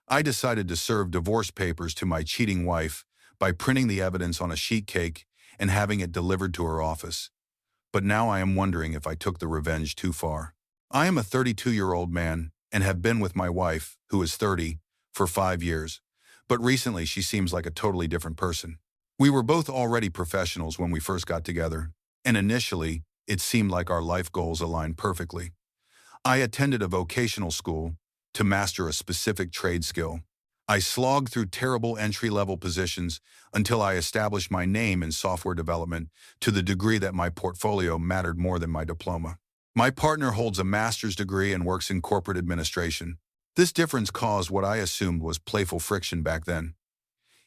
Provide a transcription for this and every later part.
I decided to serve divorce papers to my cheating wife by printing the evidence on a sheet cake and having it delivered to her office. But now I am wondering if I took the revenge too far. I am a 32-year-old man and have been with my wife, who is 30, for 5 years. But recently she seems like a totally different person. We were both already professionals when we first got together, and initially, it seemed like our life goals aligned perfectly. I attended a vocational school to master a specific trade skill. I slogged through terrible entry-level positions until I established my name in software development to the degree that my portfolio mattered more than my diploma. My partner holds a master's degree and works in corporate administration. This difference caused what I assumed was playful friction back then.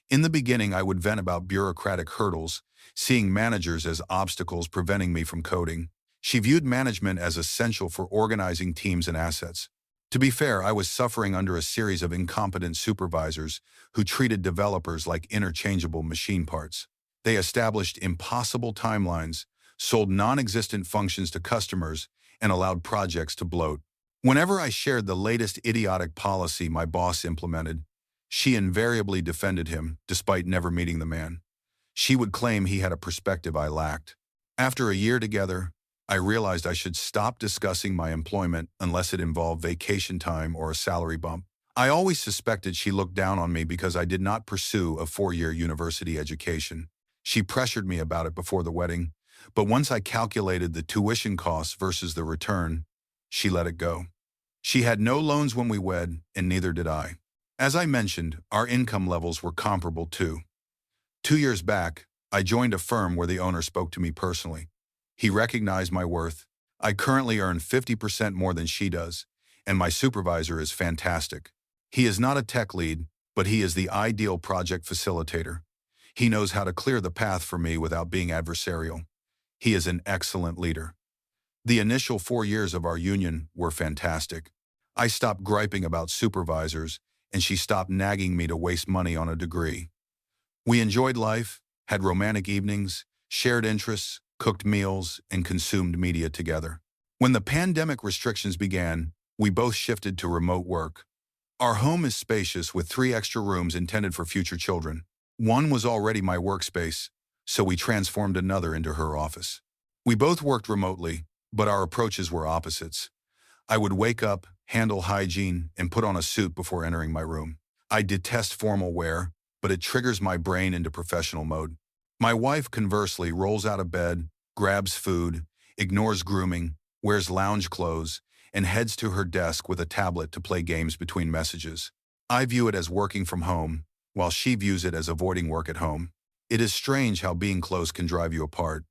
In the beginning, I would vent about bureaucratic hurdles, seeing managers as obstacles preventing me from coding. She viewed management as essential for organizing teams and assets. To be fair, I was suffering under a series of incompetent supervisors who treated developers like interchangeable machine parts. They established impossible timelines, sold non-existent functions to customers, and allowed projects to bloat. Whenever I shared the latest idiotic policy my boss implemented, she invariably defended him, despite never meeting the man. She would claim he had a perspective I lacked. After a year together, I realized I should stop discussing my employment unless it involved vacation time or a salary bump. I always suspected she looked down on me because I did not pursue a 4-year university education. She pressured me about it before the wedding, but once I calculated the tuition costs versus the return, she let it go. She had no loans when we wed, and neither did I. As I mentioned, our income levels were comparable too. 2 years back, I joined a firm where the owner spoke to me personally. He recognized my worth. I currently earn 50% more than she does, and my supervisor is fantastic. He is not a tech lead, but he is the ideal project facilitator. He knows how to clear the path for me without being adversarial. He is an excellent leader. The initial 4 years of our union were fantastic. I stopped griping about supervisors, and she stopped nagging me to waste money on a degree. We enjoyed life, had romantic evenings, shared interests, cooked meals, and consumed media together. When the pandemic restrictions began, we both shifted to remote work. Our home is spacious with 3 extra rooms intended for future children. One was already my workspace, so we transformed another into her office. We both worked remotely, but our approaches were opposites. I would wake up, handle hygiene, and put on a suit before entering my room. I detest formal wear, but it triggers my brain into professional mode. My wife, conversely, rolls out of bed, grabs food, ignores grooming, wears lounge clothes, and heads to her desk with a tablet to play games between messages. I view it as working from home, while she views it as avoiding work at home. It is strange how being close can drive you apart.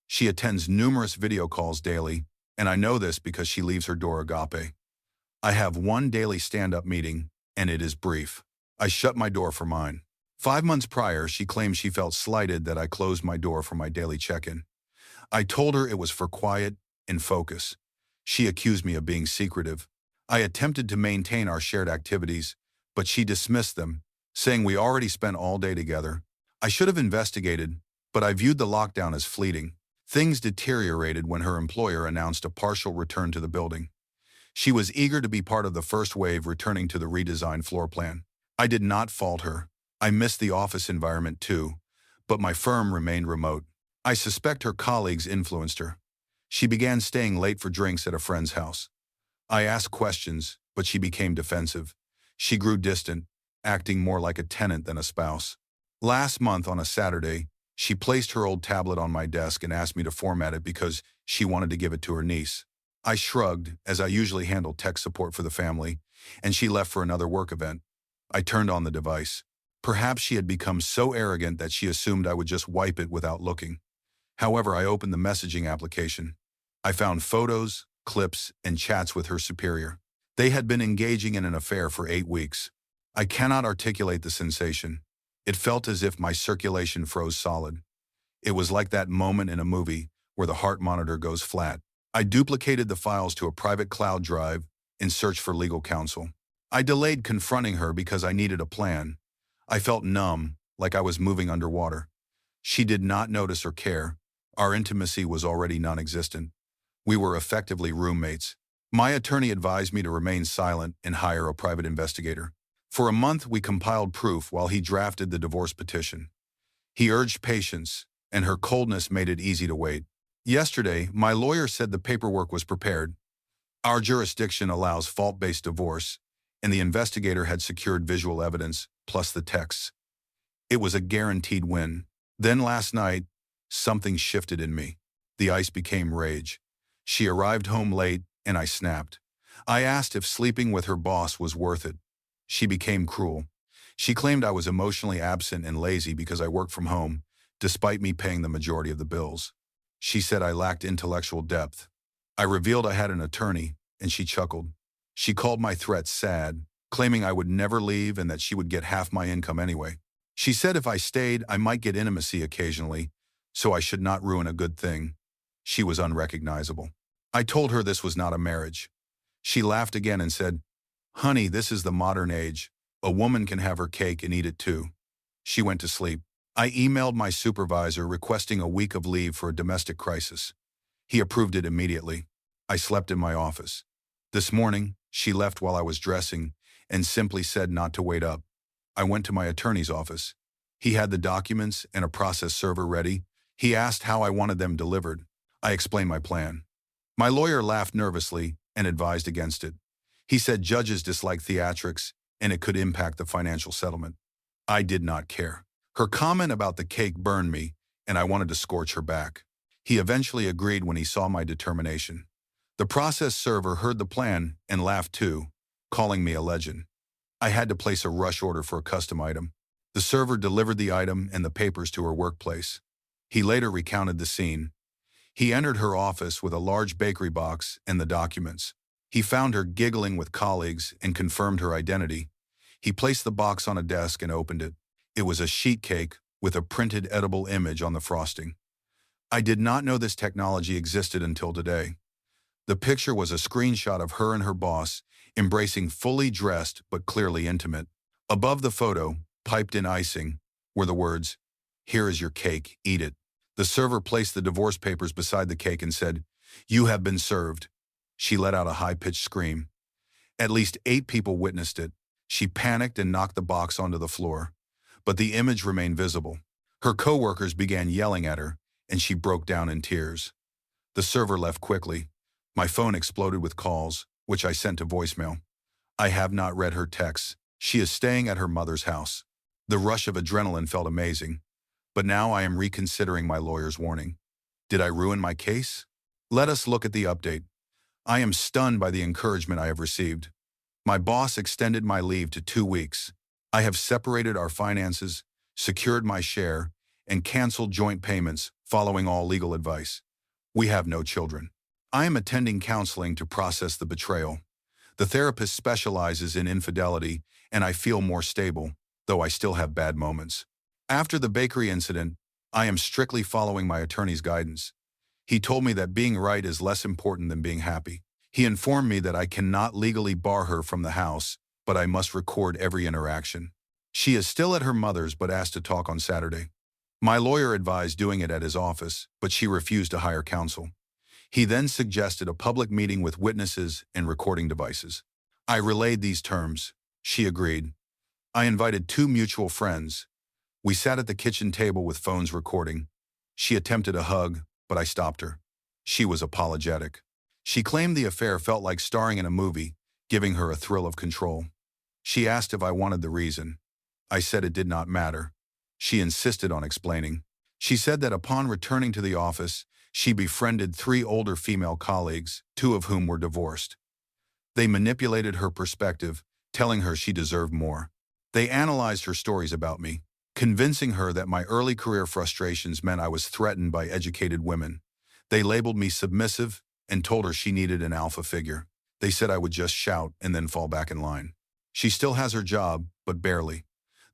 She attends numerous video calls daily, and I know this because she leaves her door agape. I have one daily stand-up meeting, and it is brief. I shut my door for mine. 5 months prior, she claimed she felt slighted that I closed my door for my daily check-in. I told her it was for quiet and focus. She accused me of being secretive. I attempted to maintain our shared activities, but she dismissed them, saying we already spent all day together. I should have investigated, but I viewed the lockdown as fleeting. Things deteriorated when her employer announced a partial return to the building. She was eager to be part of the first wave returning to the redesigned floor plan. I did not fault her. I missed the office environment too, but my firm remained remote. I suspect her colleagues influenced her. She began staying late for drinks at a friend's house. I asked questions, but she became defensive. She grew distant, acting more like a tenant than a spouse. Last month on a Saturday, she placed her old tablet on my desk and asked me to format it because she wanted to give it to her niece. I shrugged, as I usually handle tech support for the family, and she left for another work event. I turned on the device. Perhaps she had become so arrogant that she assumed I would just wipe it without looking. However, I opened the messaging application. I found photos, clips, and chats with her superior. They had been engaging in an affair for 8 weeks. I cannot articulate the sensation. It felt as if my circulation froze solid. It was like that moment in a movie where the heart monitor goes flat. I duplicated the files to a private cloud drive in search for legal counsel. I delayed confronting her because I needed a plan. I felt numb, like I was moving underwater. She did not notice or care. Our intimacy was already non-existent. We were effectively roommates. My attorney advised me to remain silent and hire a private investigator. For a month, we compiled proof while he drafted the divorce petition. He urged patience, and her coldness made it easy to wait. Yesterday, my lawyer said the paperwork was prepared. Our jurisdiction allows fault-based divorce, and the investigator had secured visual evidence, plus the texts. It was a guaranteed win. Then last night, something shifted in me. The ice became rage. She arrived home late, and I snapped. I asked if sleeping with her boss was worth it. She became cruel. She claimed I was emotionally absent and lazy because I worked from home, despite me paying the majority of the bills. She said I lacked intellectual depth. I revealed I had an attorney, and she chuckled. She called my threats sad, claiming I would never leave and that she would get half my income anyway. She said if I stayed, I might get intimacy occasionally, so I should not ruin a good thing. She was unrecognizable. I told her this was not a marriage. She laughed again and said, "Honey, this is the modern age. A woman can have her cake and eat it too." She went to sleep. I emailed my supervisor requesting a week of leave for a domestic crisis. He approved it immediately. I slept in my office. This morning, she left while I was dressing and simply said not to wait up. I went to my attorney's office. He had the documents and a process server ready. He asked how I wanted them delivered. I explained my plan. My lawyer laughed nervously and advised against it. He said judges dislike theatrics and it could impact the financial settlement. I did not care. Her comment about the cake burned me, and I wanted to scorch her back. He eventually agreed when he saw my determination. The process server heard the plan and laughed too, calling me a legend. I had to place a rush order for a custom item. The server delivered the item and the papers to her workplace. He later recounted the scene. He entered her office with a large bakery box and the documents. He found her giggling with colleagues and confirmed her identity. He placed the box on a desk and opened it. It was a sheet cake with a printed edible image on the frosting. I did not know this technology existed until today. The picture was a screenshot of her and her boss, embracing fully dressed but clearly intimate. Above the photo, piped in icing, were the words, "Here is your cake, eat it." The server placed the divorce papers beside the cake and said, "You have been served." She let out a high-pitched scream. At least 8 people witnessed it. She panicked and knocked the box onto the floor. But the image remained visible. Her coworkers began yelling at her, and she broke down in tears. The server left quickly. My phone exploded with calls, which I sent to voicemail. I have not read her texts. She is staying at her mother's house. The rush of adrenaline felt amazing. But now I am reconsidering my lawyer's warning. Did I ruin my case? Let us look at the update. I am stunned by the encouragement I have received. My boss extended my leave to 2 weeks. I have separated our finances, secured my share, and canceled joint payments following all legal advice. We have no children. I am attending counseling to process the betrayal. The therapist specializes in infidelity, and I feel more stable, though I still have bad moments. After the bakery incident, I am strictly following my attorney's guidance. He told me that being right is less important than being happy. He informed me that I cannot legally bar her from the house, but I must record every interaction. She is still at her mother's but asked to talk on Saturday. My lawyer advised doing it at his office, but she refused to hire counsel. He then suggested a public meeting with witnesses and recording devices. I relayed these terms. She agreed. I invited 2 mutual friends. We sat at the kitchen table with phones recording. She attempted a hug, but I stopped her. She was apologetic. She claimed the affair felt like starring in a movie, giving her a thrill of control. She asked if I wanted the reason. I said it did not matter. She insisted on explaining. She said that upon returning to the office, she befriended 3 older female colleagues, 2 of whom were divorced. They manipulated her perspective, telling her she deserved more. They analyzed her stories about me, convincing her that my early career frustrations meant I was threatened by educated women. They labeled me submissive and told her she needed an alpha figure. They said I would just shout and then fall back in line. She still has her job, but barely.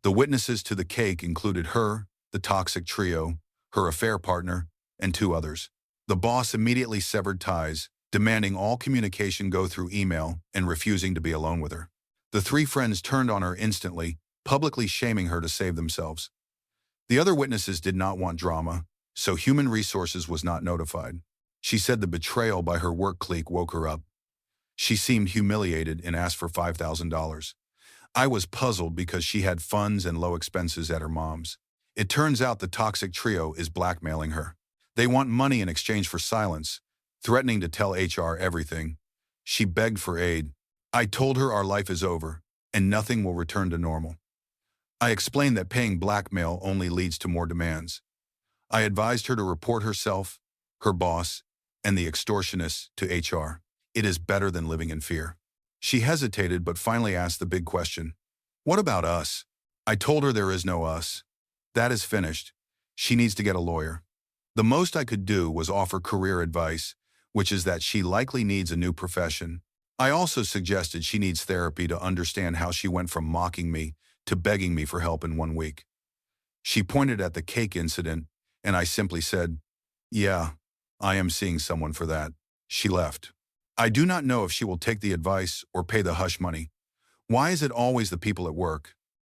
The witnesses to the cake included her, the toxic trio, her affair partner, and 2 others. The boss immediately severed ties, demanding all communication go through email and refusing to be alone with her. The 3 friends turned on her instantly, publicly shaming her to save themselves. The other witnesses did not want drama, so Human Resources was not notified. She said the betrayal by her work clique woke her up. She seemed humiliated and asked for $5,000. I was puzzled because she had funds and low expenses at her mom's. It turns out the toxic trio is blackmailing her. They want money in exchange for silence, threatening to tell HR everything. She begged for aid. I told her our life is over, and nothing will return to normal. I explained that paying blackmail only leads to more demands. I advised her to report herself, her boss, and the extortionists to HR. It is better than living in fear. She hesitated but finally asked the big question. What about us? I told her there is no us. That is finished. She needs to get a lawyer. The most I could do was offer career advice, which is that she likely needs a new profession. I also suggested she needs therapy to understand how she went from mocking me to begging me for help in 1 week. She pointed at the cake incident, and I simply said, "Yeah, I am seeing someone for that." She left. I do not know if she will take the advice or pay the hush money. Why is it always the people at work?